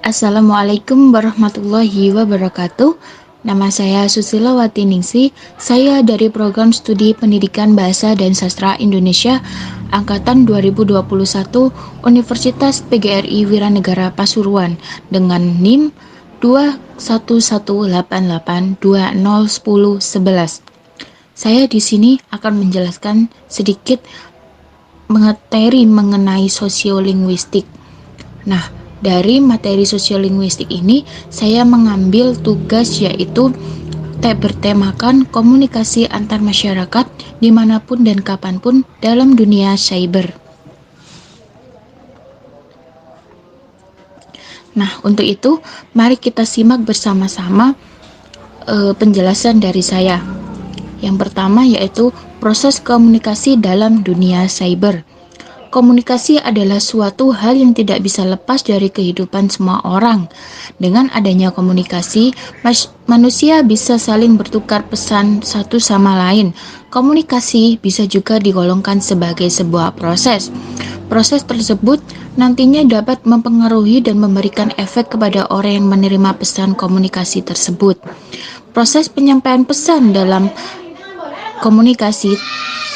Assalamualaikum warahmatullahi wabarakatuh. Nama saya Susilawati Ningsi. Saya dari Program Studi Pendidikan Bahasa dan Sastra Indonesia Angkatan 2021 Universitas PGRI Wiranegara Pasuruan dengan NIM 21188201011. Saya di sini akan menjelaskan sedikit materi mengenai sosiolinguistik. Nah, dari materi sosiolinguistik ini saya mengambil tugas yaitu bertemakan komunikasi antar masyarakat dimanapun dan kapanpun dalam dunia cyber. Nah, untuk itu mari kita simak bersama-sama penjelasan dari saya. Yang pertama yaitu proses komunikasi dalam dunia cyber. Komunikasi adalah suatu hal yang tidak bisa lepas dari kehidupan semua orang. Dengan adanya komunikasi, manusia bisa saling bertukar pesan satu sama lain. Komunikasi bisa juga digolongkan sebagai sebuah proses. Proses tersebut nantinya dapat mempengaruhi dan memberikan efek kepada orang yang menerima pesan komunikasi tersebut. Proses penyampaian pesan dalam komunikasi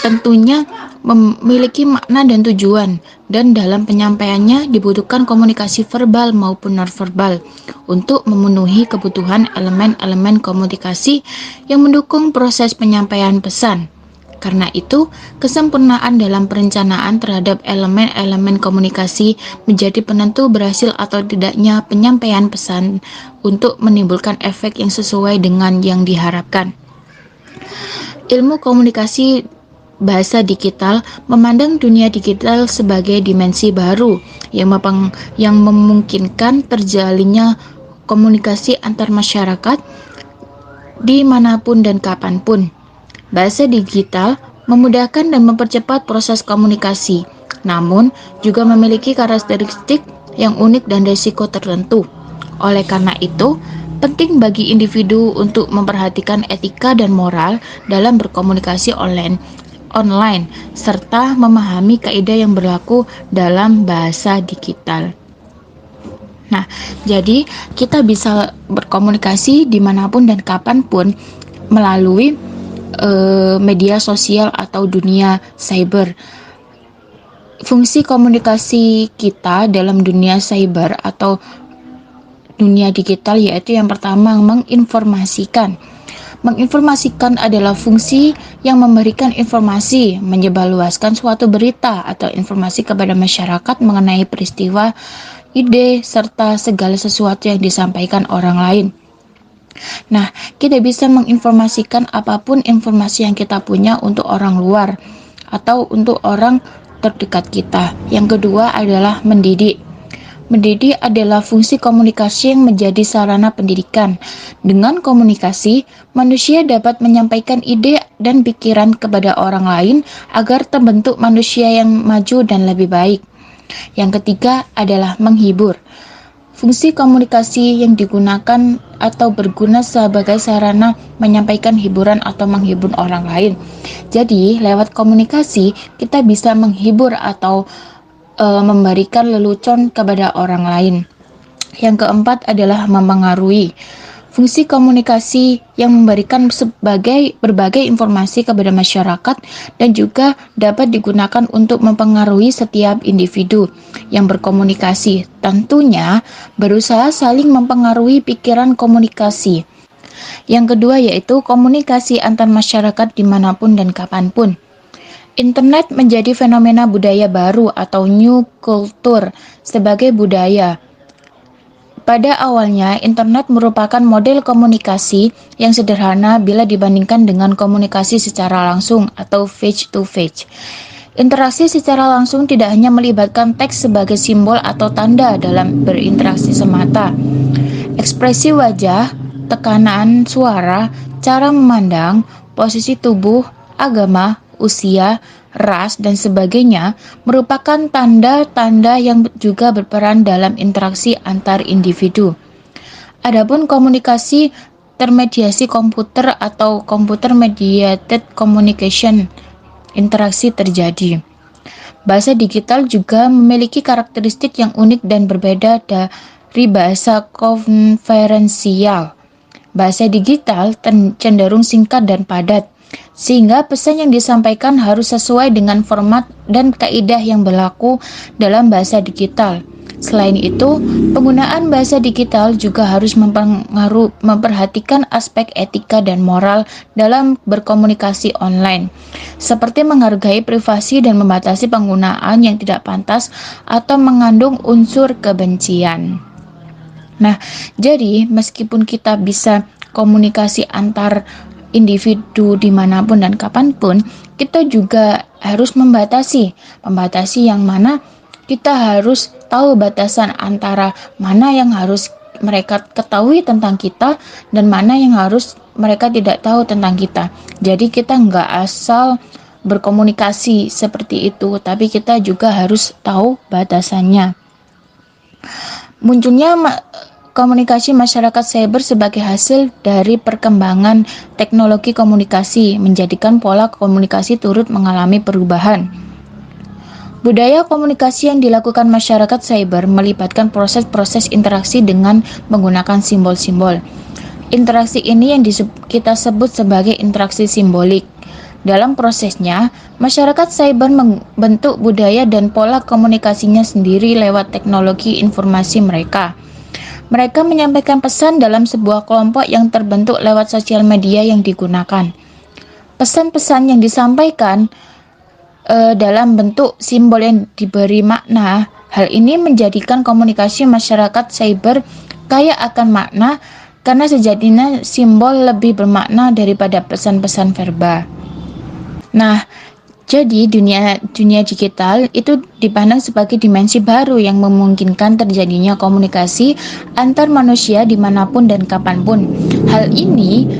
tentunya memiliki makna dan tujuan, dan dalam penyampaiannya dibutuhkan komunikasi verbal maupun nonverbal untuk memenuhi kebutuhan elemen-elemen komunikasi yang mendukung proses penyampaian pesan. Karena itu, kesempurnaan dalam perencanaan terhadap elemen-elemen komunikasi menjadi penentu berhasil atau tidaknya penyampaian pesan untuk menimbulkan efek yang sesuai dengan yang diharapkan. Ilmu komunikasi bahasa digital memandang dunia digital sebagai dimensi baru yang memungkinkan terjalinnya komunikasi antar masyarakat dimanapun dan kapanpun. Bahasa digital memudahkan dan mempercepat proses komunikasi, namun juga memiliki karakteristik yang unik dan risiko tertentu. Oleh karena itu, penting bagi individu untuk memperhatikan etika dan moral dalam berkomunikasi online serta memahami kaidah yang berlaku dalam bahasa digital. Nah, jadi kita bisa berkomunikasi dimanapun dan kapanpun melalui media sosial atau dunia cyber. Fungsi komunikasi kita dalam dunia cyber atau dunia digital yaitu yang pertama menginformasikan. Menginformasikan adalah fungsi yang memberikan informasi, menyebarluaskan suatu berita atau informasi kepada masyarakat mengenai peristiwa, ide, serta segala sesuatu yang disampaikan orang lain. Nah, kita bisa menginformasikan apapun informasi yang kita punya untuk orang luar atau untuk orang terdekat kita. Yang kedua adalah mendidik. Mendidik adalah fungsi komunikasi yang menjadi sarana pendidikan. Dengan komunikasi, manusia dapat menyampaikan ide dan pikiran kepada orang lain agar terbentuk manusia yang maju dan lebih baik. Yang ketiga adalah menghibur. Fungsi komunikasi yang digunakan atau berguna sebagai sarana menyampaikan hiburan atau menghibur orang lain. Jadi, lewat komunikasi, kita bisa menghibur atau memberikan lelucon kepada orang lain. Yang keempat adalah mempengaruhi. Fungsi komunikasi yang memberikan berbagai informasi kepada masyarakat dan juga dapat digunakan untuk mempengaruhi setiap individu yang berkomunikasi. Tentunya berusaha saling mempengaruhi pikiran komunikasi. Yang kedua yaitu komunikasi antar masyarakat dimanapun dan kapanpun. Internet menjadi fenomena budaya baru atau new culture sebagai budaya. Pada awalnya, internet merupakan model komunikasi yang sederhana bila dibandingkan dengan komunikasi secara langsung atau face-to-face. Interaksi secara langsung tidak hanya melibatkan teks sebagai simbol atau tanda dalam berinteraksi semata. Ekspresi wajah, tekanan suara, cara memandang, posisi tubuh, agama, usia, ras, dan sebagainya merupakan tanda-tanda yang juga berperan dalam interaksi antar individu. Adapun komunikasi termediasi komputer atau computer mediated communication, interaksi terjadi. Bahasa digital juga memiliki karakteristik yang unik dan berbeda bahasa konferensial. Bahasa digital cenderung singkat dan padat, sehingga pesan yang disampaikan harus sesuai dengan format dan kaidah yang berlaku dalam bahasa digital. Selain itu, penggunaan bahasa digital juga harus memperhatikan aspek etika dan moral dalam berkomunikasi online, seperti menghargai privasi dan membatasi penggunaan yang tidak pantas atau mengandung unsur kebencian. Nah, jadi meskipun kita bisa komunikasi antar individu dimanapun dan kapanpun, kita juga harus membatasi yang mana kita harus tahu batasan antara mana yang harus mereka ketahui tentang kita dan mana yang harus mereka tidak tahu tentang kita. Jadi kita nggak asal berkomunikasi seperti itu, tapi kita juga harus tahu batasannya. Munculnya komunikasi masyarakat cyber sebagai hasil dari perkembangan teknologi komunikasi menjadikan pola komunikasi turut mengalami perubahan. Budaya komunikasi yang dilakukan masyarakat cyber melibatkan proses-proses interaksi dengan menggunakan simbol-simbol. Interaksi ini yang kita sebut sebagai interaksi simbolik. Dalam prosesnya, masyarakat cyber membentuk budaya dan pola komunikasinya sendiri lewat teknologi informasi mereka. Mereka menyampaikan pesan dalam sebuah kelompok yang terbentuk lewat sosial media yang digunakan. Pesan-pesan yang disampaikan dalam bentuk simbol yang diberi makna. Hal ini menjadikan komunikasi masyarakat cyber kaya akan makna karena sejatinya simbol lebih bermakna daripada pesan-pesan verbal. Nah, jadi dunia digital itu dipandang sebagai dimensi baru yang memungkinkan terjadinya komunikasi antar manusia dimanapun dan kapanpun. Hal ini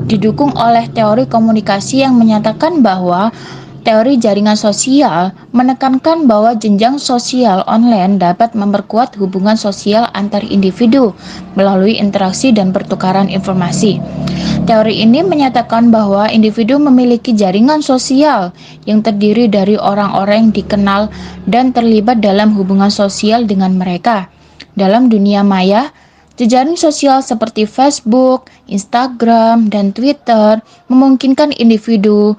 didukung oleh teori komunikasi yang menyatakan bahwa teori jaringan sosial menekankan bahwa jenjang sosial online dapat memperkuat hubungan sosial antar individu melalui interaksi dan pertukaran informasi. Teori ini menyatakan bahwa individu memiliki jaringan sosial yang terdiri dari orang-orang yang dikenal dan terlibat dalam hubungan sosial dengan mereka. Dalam dunia maya, jejaring sosial seperti Facebook, Instagram, dan Twitter memungkinkan individu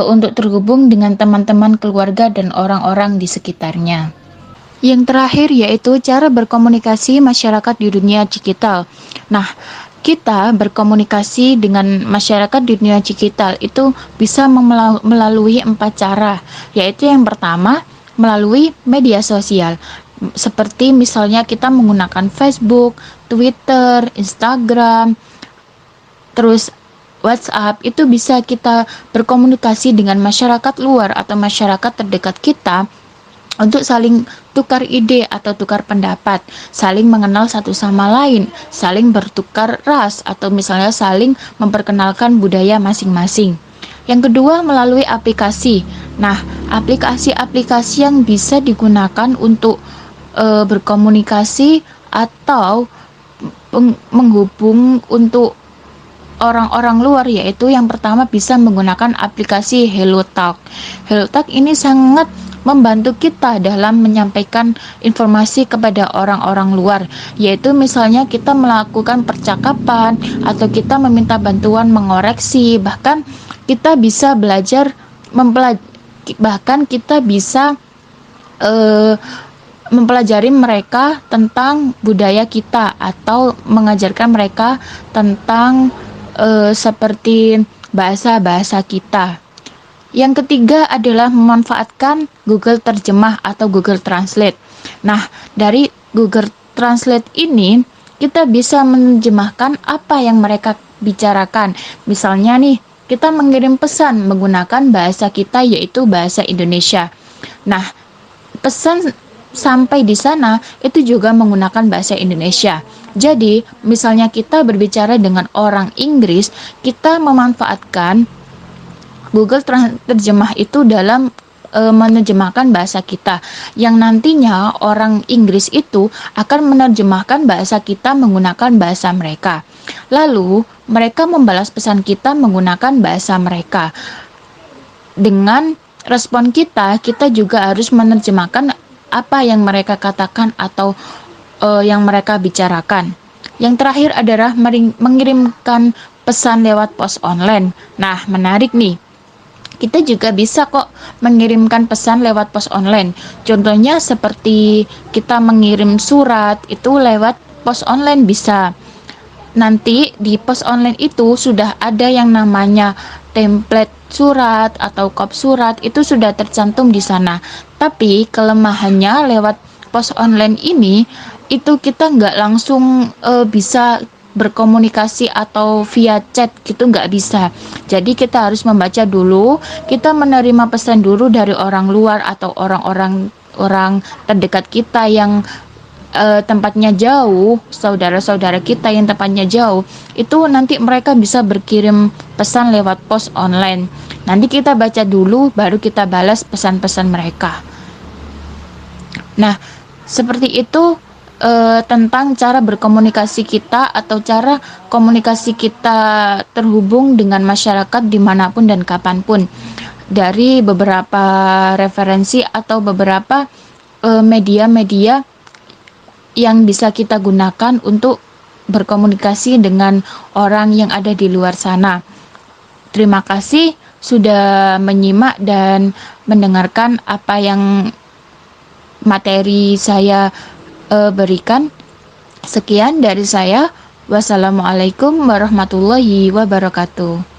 untuk terhubung dengan teman-teman, keluarga, dan orang-orang di sekitarnya. Yang terakhir yaitu cara berkomunikasi masyarakat di dunia digital. Nah, kita berkomunikasi dengan masyarakat di dunia digital itu bisa melalui 4 cara, yaitu yang pertama melalui media sosial. Seperti misalnya kita menggunakan Facebook, Twitter, Instagram, terus WhatsApp, itu bisa kita berkomunikasi dengan masyarakat luar atau masyarakat terdekat kita untuk saling tukar ide atau tukar pendapat, saling mengenal satu sama lain, saling bertukar ras atau misalnya saling memperkenalkan budaya masing-masing. Yang kedua melalui aplikasi. Nah, aplikasi-aplikasi yang bisa digunakan untuk berkomunikasi atau menghubung untuk orang-orang luar, yaitu yang pertama bisa menggunakan aplikasi HelloTalk. HelloTalk ini sangat membantu kita dalam menyampaikan informasi kepada orang-orang luar, yaitu misalnya kita melakukan percakapan atau kita meminta bantuan mengoreksi, bahkan kita bisa belajar bahkan kita bisa mempelajari mereka tentang budaya kita atau mengajarkan mereka tentang seperti bahasa-bahasa kita. Yang ketiga adalah memanfaatkan Google Terjemah atau Google Translate. Nah, dari Google Translate ini kita bisa menerjemahkan apa yang mereka bicarakan. Misalnya nih, kita mengirim pesan menggunakan bahasa kita yaitu bahasa Indonesia. Nah, pesan sampai di sana itu juga menggunakan bahasa Indonesia. Jadi, misalnya kita berbicara dengan orang Inggris, kita memanfaatkan Google Terjemah itu dalam menerjemahkan bahasa kita, yang nantinya orang Inggris itu akan menerjemahkan bahasa kita menggunakan bahasa mereka. Lalu, mereka membalas pesan kita menggunakan bahasa mereka. Dengan respon kita juga harus menerjemahkan apa yang mereka katakan atau yang mereka bicarakan. Yang terakhir adalah mengirimkan pesan lewat pos online. Nah, menarik nih. Kita juga bisa kok mengirimkan pesan lewat pos online. Contohnya seperti kita mengirim surat itu lewat pos online bisa. Nanti di pos online itu sudah ada yang namanya template surat atau kop surat, itu sudah tercantum di sana. Tapi kelemahannya lewat pos online ini itu kita nggak langsung bisa berkomunikasi atau via chat gitu, nggak bisa. Jadi kita harus membaca dulu, kita menerima pesan dulu dari orang luar atau orang terdekat kita yang tempatnya jauh, saudara-saudara kita yang tempatnya jauh, itu nanti mereka bisa berkirim pesan lewat pos online. Nanti kita baca dulu, baru kita balas pesan-pesan mereka. Nah, seperti itu tentang cara berkomunikasi kita atau cara komunikasi kita terhubung dengan masyarakat dimanapun dan kapanpun. Dari beberapa referensi atau beberapa media-media yang bisa kita gunakan untuk berkomunikasi dengan orang yang ada di luar sana. Terima kasih sudah menyimak dan mendengarkan apa yang materi saya berikan. Sekian dari saya. Wassalamualaikum warahmatullahi wabarakatuh.